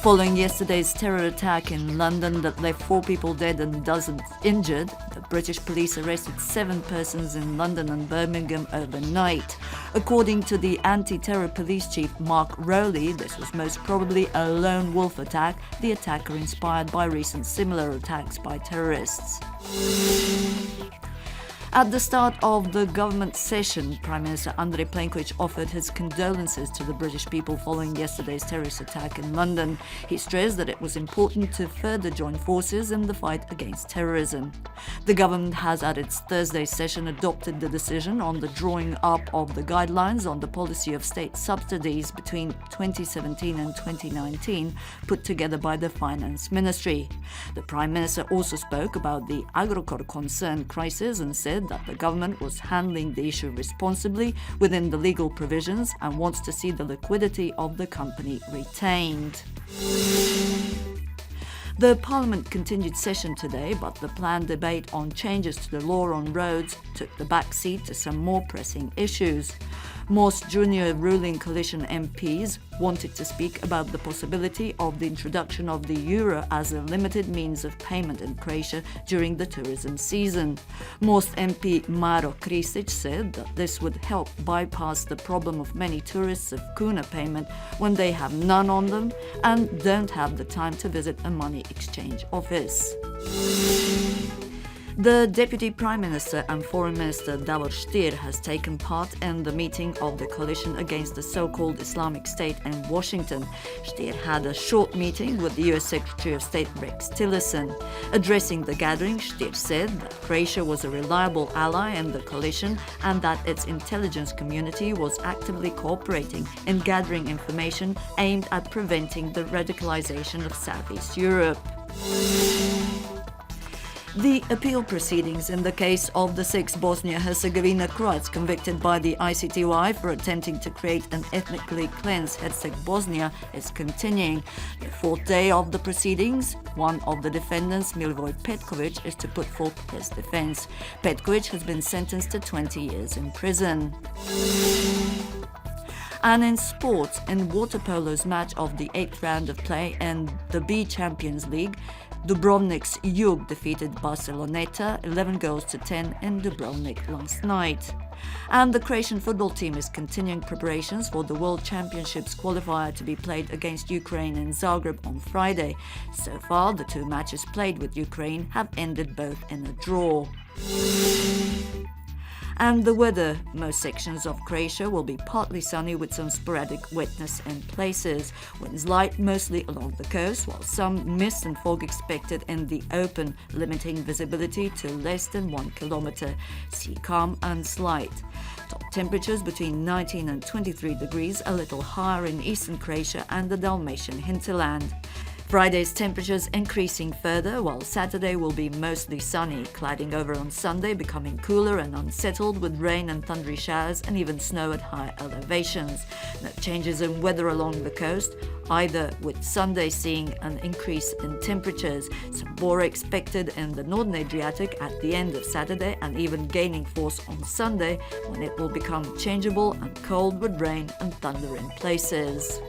Following yesterday's terror attack in London that left 4 people dead and dozens injured, the British police arrested 7 persons in London and Birmingham overnight. According to the anti-terror police chief Mark Rowley, this was most probably a lone wolf attack, the attacker inspired by recent similar attacks by terrorists. At the start of the government session, Prime Minister Andrej Plenković offered his condolences to the British people following yesterday's terrorist attack in London. He stressed that it was important to further join forces in the fight against terrorism. The government has at its Thursday session adopted the decision on the drawing up of the guidelines on the policy of state subsidies between 2017 and 2019, put together by the Finance Ministry. The Prime Minister also spoke about the Agrokor concern crisis and said that the government was handling the issue responsibly within the legal provisions and wants to see the liquidity of the company retained. The Parliament continued session today, but the planned debate on changes to the law on roads took the back seat to some more pressing issues. Most junior ruling coalition MPs wanted to speak about the possibility of the introduction of the euro as a limited means of payment in Croatia during the tourism season. Most MP Maro Krisic said that this would help bypass the problem of many tourists of kuna payment when they have none on them and don't have the time to visit a money exchange office. The Deputy Prime Minister and Foreign Minister Davor Stier has taken part in the meeting of the coalition against the so-called Islamic State in Washington. Stier had a short meeting with the US Secretary of State Rex Tillerson. Addressing the gathering, Stier said that Croatia was a reliable ally in the coalition and that its intelligence community was actively cooperating in gathering information aimed at preventing the radicalization of Southeast Europe. The appeal proceedings in the case of the 6 Bosnia-Herzegovina Croats convicted by the ICTY for attempting to create an ethnically cleansed Herceg Bosnia is continuing. The 4th day of the proceedings, one of the defendants, Milivoj Petković, is to put forth his defense. Petković has been sentenced to 20 years in prison. And in sports, in water polo's match of the 8th round of play in the B Champions League, Dubrovnik's Jug defeated Barceloneta 11 goals to 10 in Dubrovnik last night. And the Croatian football team is continuing preparations for the World Championships qualifier to be played against Ukraine in Zagreb on Friday. So far, the 2 matches played with Ukraine have ended both in a draw. And the weather, most sections of Croatia will be partly sunny with some sporadic wetness in places. Winds light mostly along the coast, while some mist and fog expected in the open, limiting visibility to less than 1 kilometer. Sea calm and slight. Top temperatures between 19 and 23 degrees, a little higher in eastern Croatia and the Dalmatian hinterland. Friday's temperatures increasing further, while Saturday will be mostly sunny, gliding over on Sunday, becoming cooler and unsettled with rain and thundery showers and even snow at high elevations. No changes in weather along the coast, either, with Sunday seeing an increase in temperatures. Some bora expected in the northern Adriatic at the end of Saturday and even gaining force on Sunday, when it will become changeable and cold with rain and thunder in places.